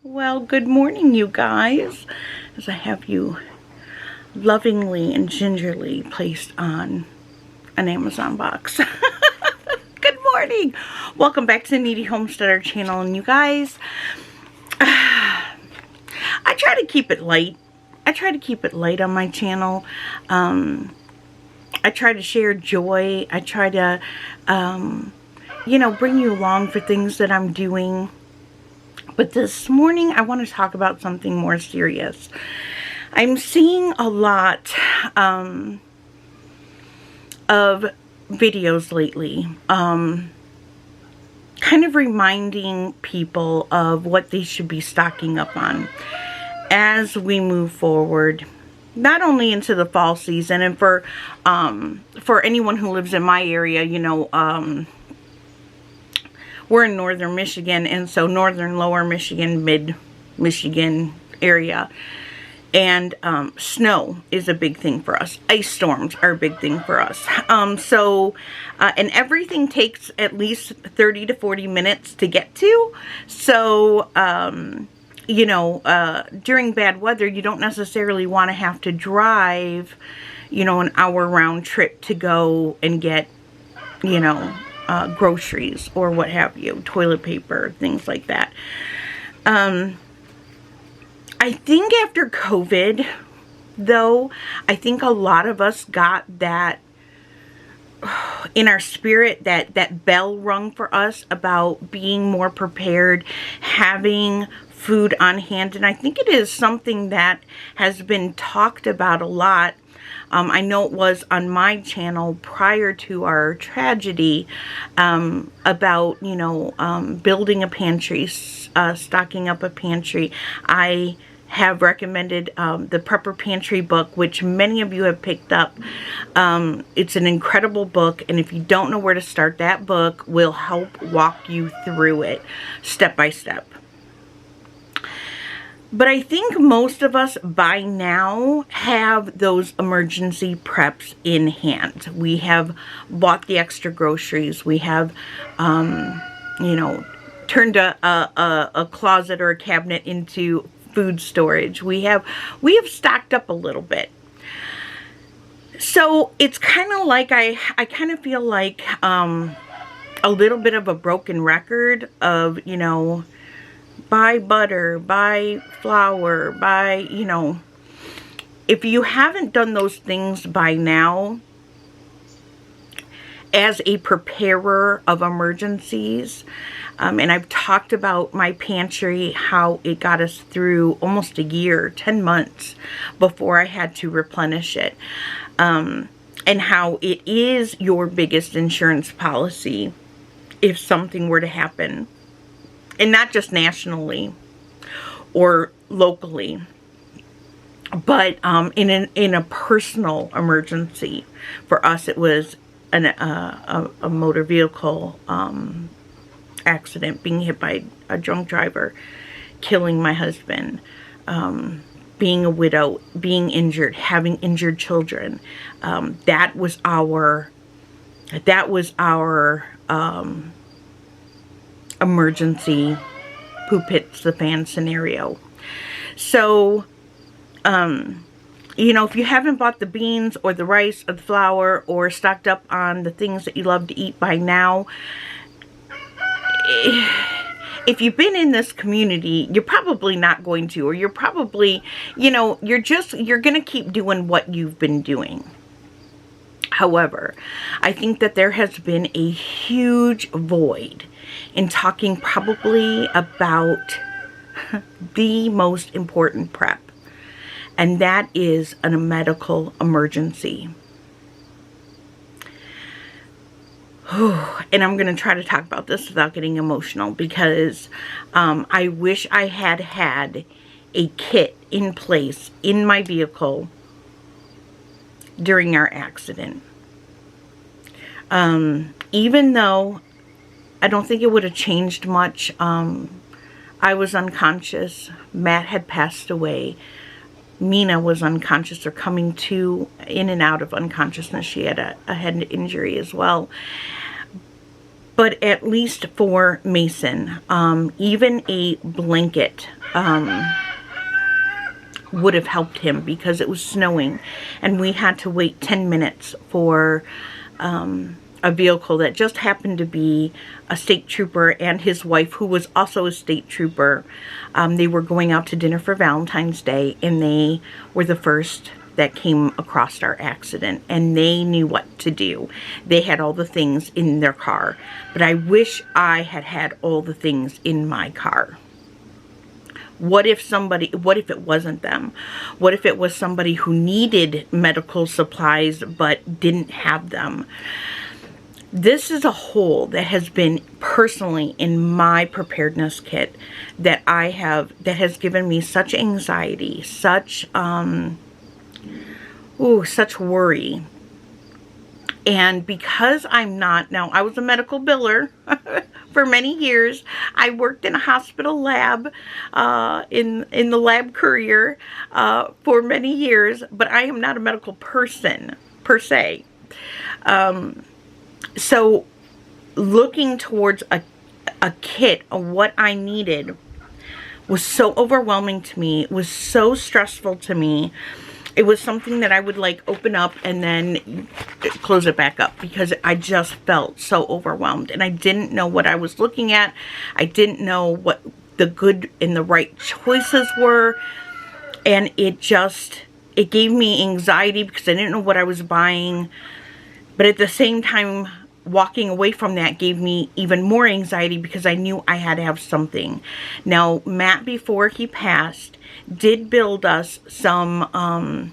Well, good morning, you guys, as I have you lovingly and gingerly placed on an Amazon box. Good morning. Welcome back to the Kneady Homesteader channel, and you guys, I try to keep it light. I try to keep it light on my channel. I try to share joy. I try to, bring you along for things that I'm doing. But this morning, I want to talk about something more serious. I'm seeing a lot of videos lately, kind of reminding people of what they should be stocking up on as we move forward, not only into the fall season, and for anyone who lives in my area, we're in northern Michigan, and so northern, lower Michigan, mid Michigan area. And snow is a big thing for us. Ice storms are a big thing for us. And everything takes at least 30 to 40 minutes to get to. So, during bad weather, you don't necessarily want to have to drive, an hour round trip to go and get, groceries or what have you, toilet paper, things like that. I think after COVID, though, I think a lot of us got that in our spirit, that bell rung for us about being more prepared, having food on hand. And I think it is something that has been talked about a lot. I know it was on my channel prior to our tragedy, about, building a pantry, stocking up a pantry. I have recommended the Prepper Pantry book, which many of you have picked up. It's an incredible book, and if you don't know where to start, that book will help walk you through it step by step. But I think most of us by now have those emergency preps in hand. We have bought the extra groceries. We have, turned a closet or a cabinet into food storage. We have stocked up a little bit. So it's kind of like, I kind of feel like a little bit of a broken record of, buy butter, buy flour, buy, if you haven't done those things by now, as a preparer of emergencies, and I've talked about my pantry, how it got us through almost a year, 10 months before I had to replenish it, and how it is your biggest insurance policy if something were to happen. And not just nationally or locally, but in a personal emergency. For us, it was a motor vehicle accident, being hit by a drunk driver, killing my husband, being a widow, being injured, having injured children. That was our emergency poop hits the fan scenario. So, if you haven't bought the beans or the rice or the flour or stocked up on the things that you love to eat by now, if you've been in this community, you're probably not going to, or you're probably, you're going to keep doing what you've been doing. However, I think that there has been a huge void in talking probably about the most important prep, and that is a medical emergency. And I'm going to try to talk about this without getting emotional, because I wish I had had a kit in place in my vehicle during our accident. Even though I don't think it would have changed much. I was unconscious. Matt had passed away. Mina was unconscious, or coming to, in and out of unconsciousness. She had a head injury as well. But at least for Mason, even a blanket would have helped him, because it was snowing and we had to wait 10 minutes for a vehicle that just happened to be a state trooper and his wife, who was also a state trooper. They were going out to dinner for Valentine's Day, and they were the first that came across our accident, and they knew what to do. They had all the things in their car, but I wish I had had all the things in my car. What if it wasn't them? What if it was somebody who needed medical supplies but didn't have them? This is a hole that has been personally in my preparedness kit that that has given me such anxiety, such such worry. And because I'm not, now I was a medical biller for many years. I worked in a hospital lab, in the lab courier, for many years, but I am not a medical person per se. So looking towards a kit of what I needed was so overwhelming to me. It was so stressful to me. It was something that I would like open up and then close it back up, because I just felt so overwhelmed and I didn't know what I was looking at. I didn't know what the good and the right choices were, and it gave me anxiety because I didn't know what I was buying. But at the same time, walking away from that gave me even more anxiety because I knew I had to have something. Now, Matt, before he passed, did build us some, I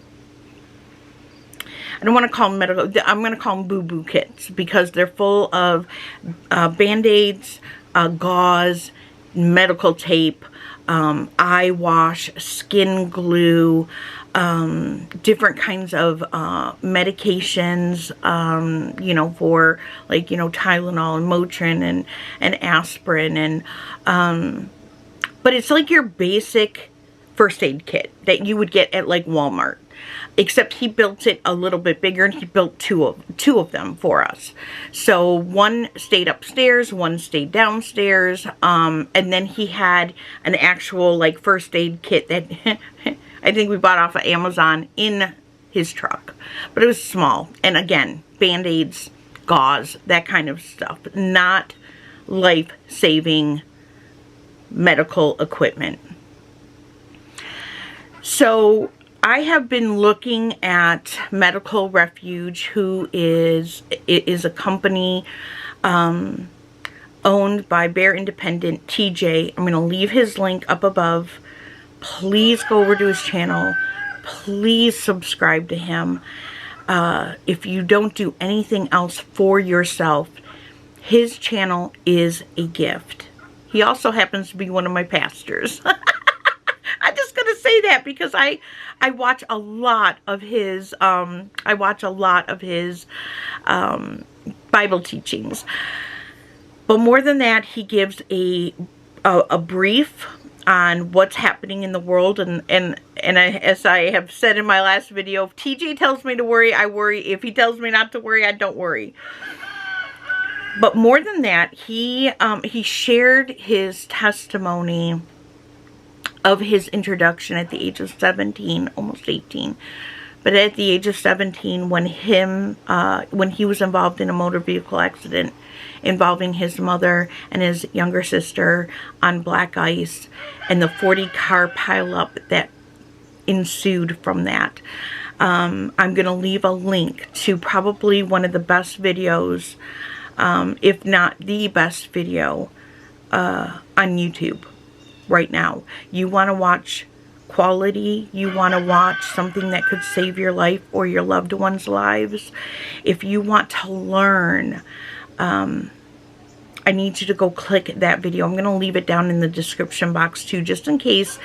don't want to call them medical, I'm going to call them boo-boo kits, because they're full of Band-Aids, gauze, medical tape, eye wash, skin glue, different kinds of medications, you know, for like, you know, Tylenol and Motrin and aspirin, and but it's like your basic first aid kit that you would get at like Walmart, except he built it a little bit bigger, and he built two of them for us. So one stayed upstairs, one stayed downstairs, and then he had an actual like first aid kit that I think we bought off of Amazon in his truck, but it was small. And again, Band-Aids, gauze, that kind of stuff, not life-saving medical equipment. So I have been looking at Medical Refuge, who is a company owned by Bear Independent TJ. I'm going to leave his link up above. Please go over to his channel. Please subscribe to him. If you don't do anything else for yourself, his channel is a gift. He also happens to be one of my pastors. I'm just going to say that because I watch a lot of his Bible teachings. But more than that, he gives a brief on what's happening in the world, and as I have said in my last video, if TJ tells me to worry, I worry. If he tells me not to worry, I don't worry. But more than that, he shared his testimony of his introduction at the age of 17, almost 18. But at the age of 17, when he was involved in a motor vehicle accident involving his mother and his younger sister on black ice, and the 40-car pileup that ensued from that. I'm going to leave a link to probably one of the best videos, if not the best video, on YouTube right now. You want to watch quality, you want to watch something that could save your life or your loved ones' lives, if you want to learn, I need you to go click that video. I'm going to leave it down in the description box too, just in case,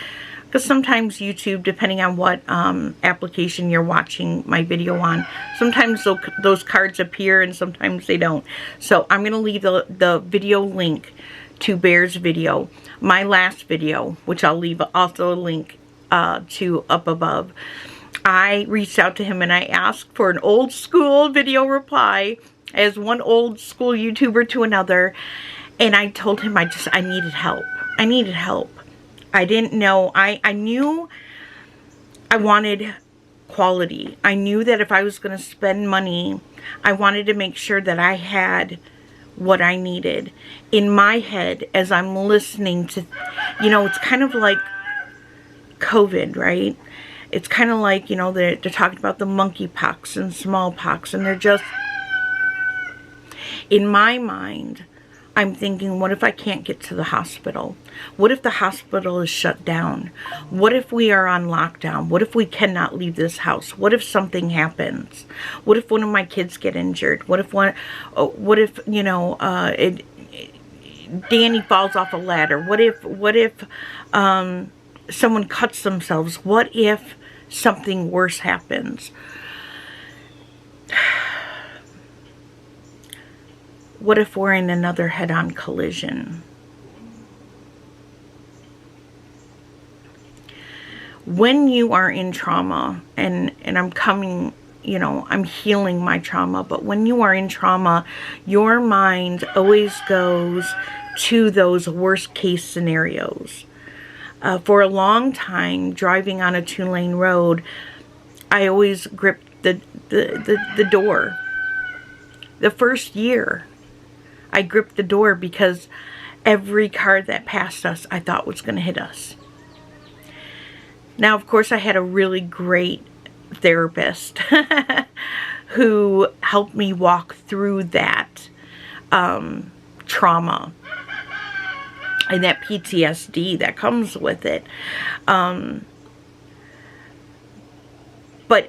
because sometimes YouTube, depending on what application you're watching my video on, sometimes those cards appear and sometimes they don't. So I'm going to leave the video link to Bear's video, my last video, which I'll leave also a link to up above. I reached out to him and I asked for an old school video reply, as one old school YouTuber to another, and I told him I needed help. I needed help. I didn't know. I knew I wanted quality. I knew that if I was going to spend money, I wanted to make sure that I had what I needed. In my head, as I'm listening to, you know, it's kind of like COVID, right? It's kind of like, you know, they're talking about the monkeypox and smallpox, and they're just, in my mind, I'm thinking, what if I can't get to the hospital? What if the hospital is shut down? What if we are on lockdown? What if we cannot leave this house? What if something happens? What if one of my kids get injured? What if you know, Danny falls off a ladder? What if someone cuts themselves? What if something worse happens? What if we're in another head-on collision? When you are in trauma, and I'm coming, you know, I'm healing my trauma, but when you are in trauma, your mind always goes to those worst case scenarios. For a long time, driving on a 2-lane road, I always gripped the door. The first year, I gripped the door because every car that passed us, I thought was going to hit us. Now, of course, I had a really great therapist who helped me walk through that trauma and that PTSD that comes with it. But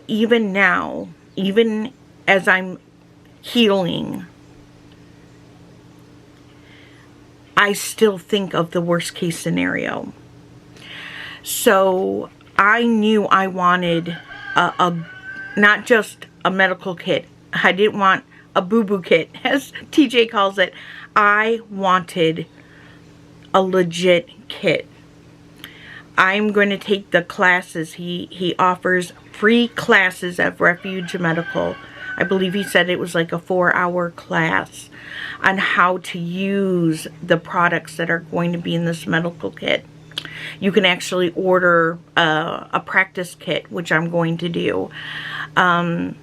even now, even as I'm healing, I still think of the worst case scenario. So I knew I wanted not just a medical kit. I didn't want a boo-boo kit, as TJ calls it. I wanted a legit kit. I'm going to take the classes. He offers free classes at Refuge Medical. I believe he said it was like a 4-hour class on how to use the products that are going to be in this medical kit. You can actually order a practice kit, which I'm going to do. And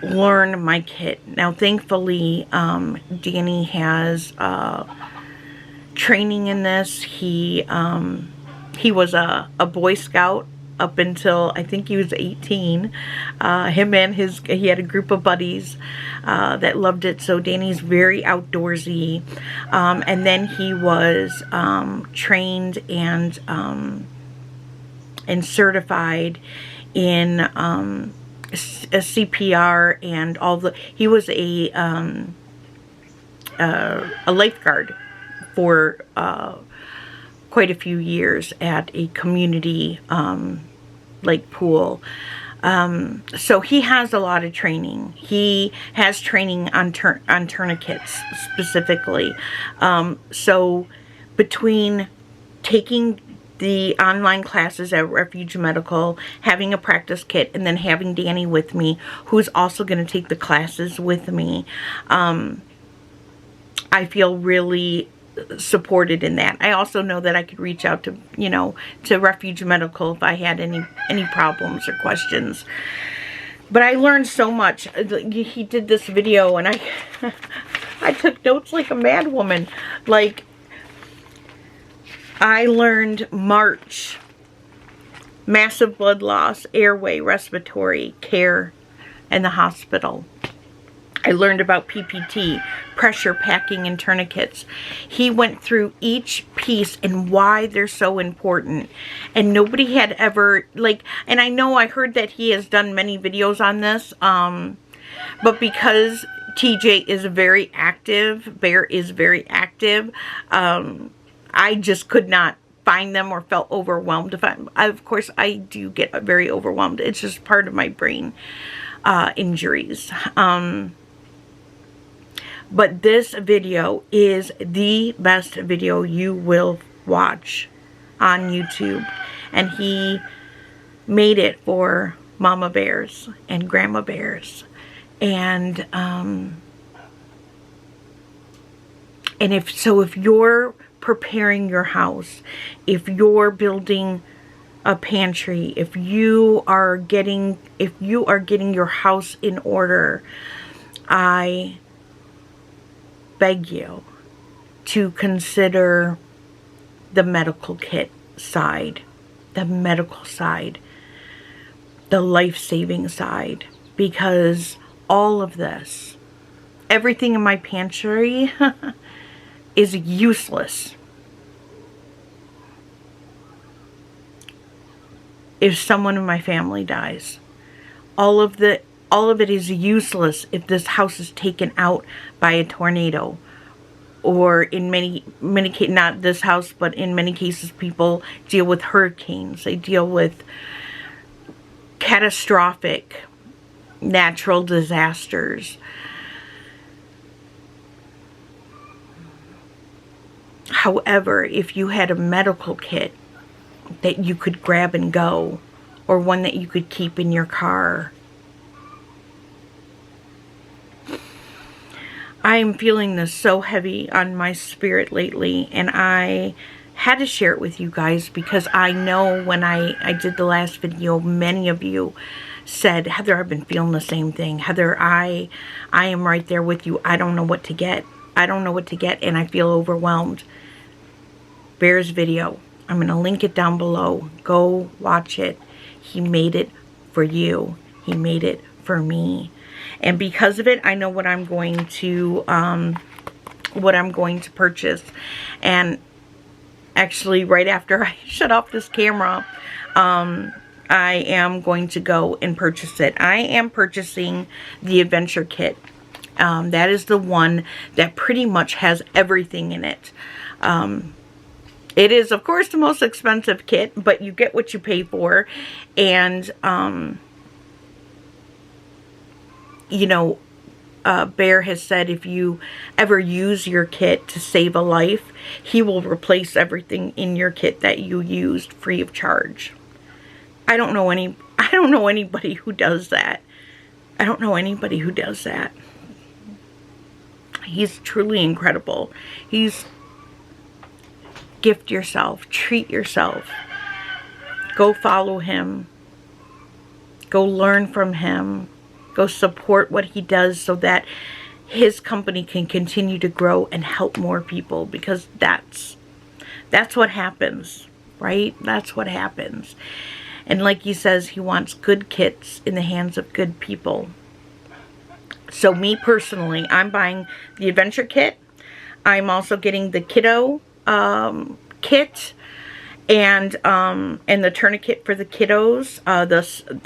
learn my kit. Now, thankfully, Danny has training in this. He was a Boy Scout up until I think he was 18. Him and he had a group of buddies that loved it. So Danny's very outdoorsy. And then he was trained and certified in a CPR and all the. He was a lifeguard for quite a few years at a community lake pool. So he has a lot of training. He has training on tourniquets specifically. So between taking the online classes at Refuge Medical, having a practice kit, and then having Danny with me, who's also going to take the classes with me, I feel really supported in that. I also know that I could reach out to, you know, to Refuge Medical if I had any problems or questions. But I learned so much. He did this video and I took notes like a mad woman. Like, I learned March, massive blood loss, airway, respiratory care, and the hospital. I learned about PPT, pressure packing, and tourniquets. He went through each piece and why they're so important. And nobody had ever, like, and I know I heard that he has done many videos on this, but because TJ is very active, Bear is very active, I just could not find them or felt overwhelmed. Of course, I do get very overwhelmed. It's just part of my brain injuries. But this video is the best video you will watch on YouTube. And he made it for Mama Bears and Grandma Bears. And And if you're preparing your house, if you're building a pantry, if you are getting your house in order, I beg you to consider the medical kit side, the medical side, the life-saving side, because all of this, everything in my pantry is useless if someone in my family dies. All of it is useless if this house is taken out by a tornado, or in many cases, not this house, but in many cases people deal with hurricanes. They deal with catastrophic natural disasters. However, if you had a medical kit that you could grab and go, or one that you could keep in your car, I am feeling this so heavy on my spirit lately, and I had to share it with you guys because I know when I did the last video, many of you said, Heather, I've been feeling the same thing. Heather, I am right there with you. I don't know what to get. I don't know what to get, and I feel overwhelmed. Bear's video, I'm going to link it down below. Go watch it. He made it for you. He made it for me. And because of it, I know what I'm going to purchase. And actually, right after I shut off this camera, I am going to go and purchase it. I am purchasing the Adventure Kit. That is the one that pretty much has everything in it. It is, of course, the most expensive kit, but you get what you pay for. And, you know, Bear has said if you ever use your kit to save a life, he will replace everything in your kit that you used free of charge. I don't know anybody who does that. I don't know anybody who does that. He's truly incredible. Gift yourself, treat yourself. Go follow him. Go learn from him. Go support what he does so that his company can continue to grow and help more people, because that's what happens, right? That's what happens. And like he says, he wants good kits in the hands of good people. So me personally, I'm buying the Adventure Kit. I'm also getting the Kiddo kit and the tourniquet for the kiddos.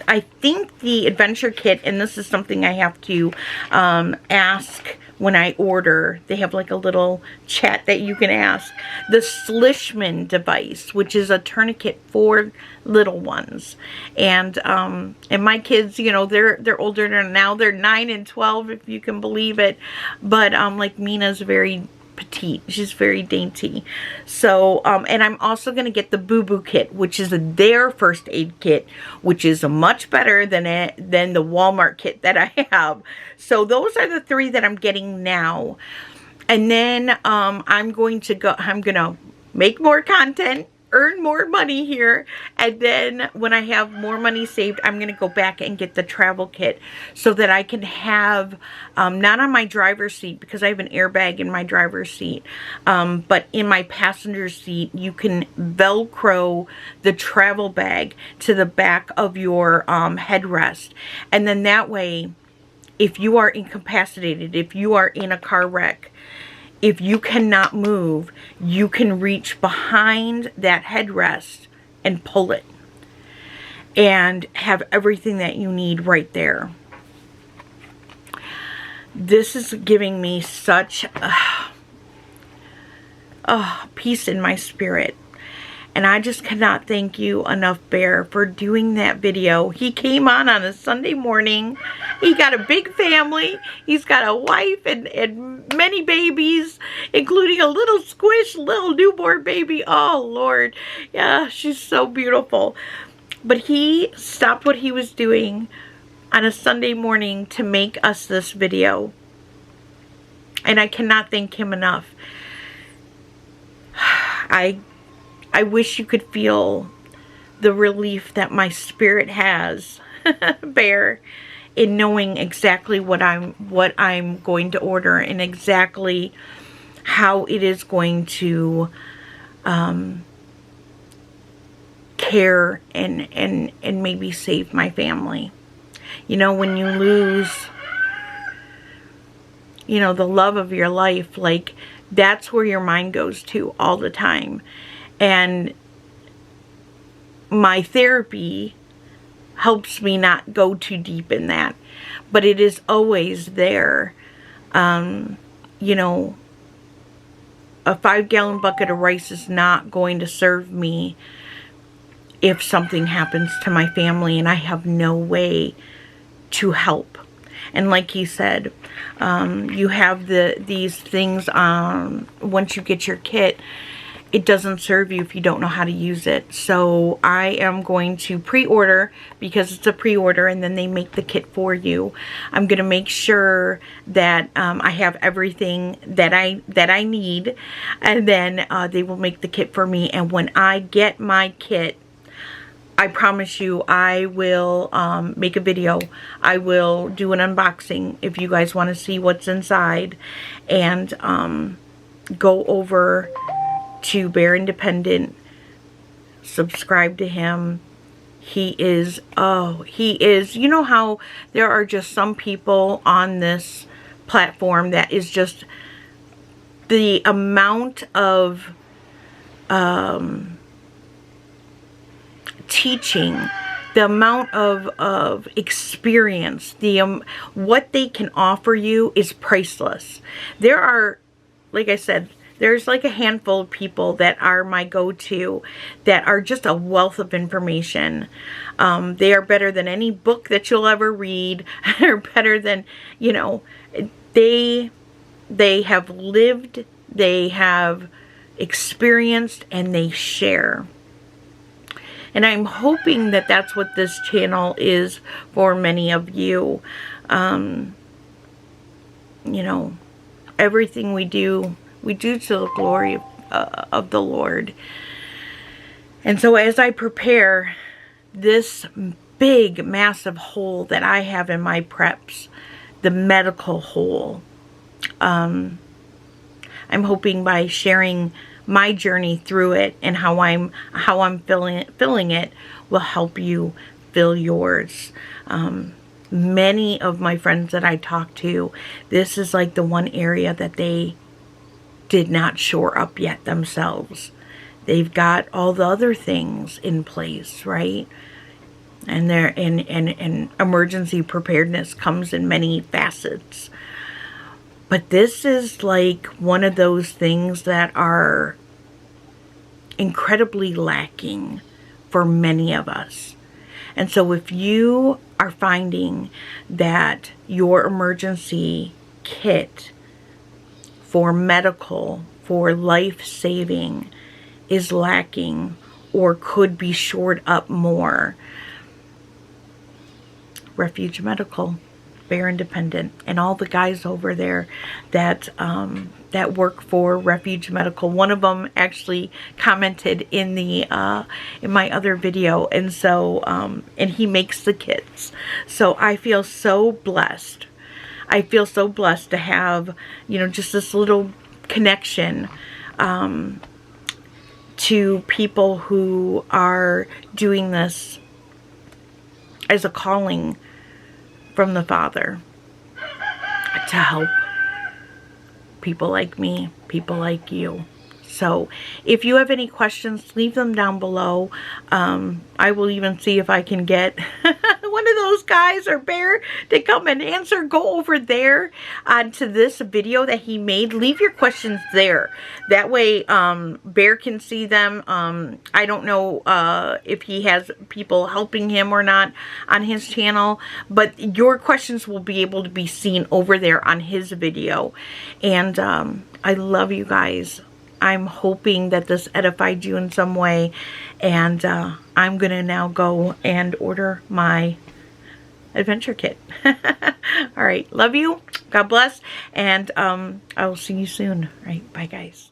I think the Adventure Kit, and this is something I have to ask when I order. They have like a little chat that you can ask. The Slishman device, which is a tourniquet for little ones, and my kids, you know, they're older now. They're 9 and 12, if you can believe it. But like Mina's very petite. She's very dainty. So, and I'm also going to get the Boo Boo Kit, which is their first aid kit, which is much better than the Walmart kit that I have. So those are the 3 that I'm getting now. And then I'm going to make more content, earn more money here, and then when I have more money saved, I'm going to go back and get the travel kit so that I can have, not on my driver's seat, because I have an airbag in my driver's seat, but in my passenger seat, you can Velcro the travel bag to the back of your headrest, and then that way, if you are incapacitated, if you are in a car wreck, if you cannot move, you can reach behind that headrest and pull it and have everything that you need right there. This is giving me such peace in my spirit. And I just cannot thank you enough, Bear, for doing that video. He came on a Sunday morning. He got a big family. He's got a wife and many babies, including a little little newborn baby. Oh, Lord. Yeah, she's so beautiful. But he stopped what he was doing on a Sunday morning to make us this video. And I cannot thank him enough. I wish you could feel the relief that my spirit has, Bear, in knowing exactly what I'm going to order and exactly how it is going to care and maybe save my family. You know, when you lose, you know, the love of your life, like, that's where your mind goes to all the time. And my therapy helps me not go too deep in that, but it is always there. You know, a 5-gallon bucket of rice is not going to serve me if something happens to my family and I have no way to help. And like he said, you have these things, once you get your kit, it doesn't serve you if you don't know how to use it. So I am going to pre-order, because it's a pre-order and then they make the kit for you. I'm going to make sure that I have everything that I need, and then they will make the kit for me. And when I get my kit, I promise you I will make a video. I will do an unboxing if you guys want to see what's inside, and go over to Bear Independent, subscribe to him. He is, you know how there are just some people on this platform that is just the amount of teaching, the amount of experience, what they can offer you is priceless. There are, like I said, there's like a handful of people that are my go-to, that are just a wealth of information. They are better than any book that you'll ever read. They're better than, you know, they have lived, they have experienced, and they share. And I'm hoping that that's what this channel is for many of you. You know, everything we do to the glory of the Lord. And so as I prepare this big, massive hole that I have in my preps, the medical hole, I'm hoping by sharing my journey through it and how I'm filling it will help you fill yours. Many of my friends that I talk to, this is like the one area that they did not shore up yet themselves. They've got all the other things in place, right? And and emergency preparedness comes in many facets. But this is like one of those things that are incredibly lacking for many of us. And so if you are finding that your emergency kit for medical, for life-saving is lacking or could be shored up more, Refuge Medical, Bear Independent, and all the guys over there that that work for Refuge Medical. One of them actually commented in the in my other video, and so and he makes the kits. So I feel so blessed. I feel so blessed to have, you know, just this little connection to people who are doing this as a calling from the Father to help people like me, people like you. So if you have any questions, leave them down below. I will even see if I can get one of those guys or Bear to come and answer. Go over there to this video that he made. Leave your questions there. That way Bear can see them. I don't know if he has people helping him or not on his channel, but your questions will be able to be seen over there on his video. And I love you guys. I'm hoping that this edified you in some way, and I'm gonna now go and order my adventure kit. All right, love you, God bless, and I will see you soon. All right, bye guys.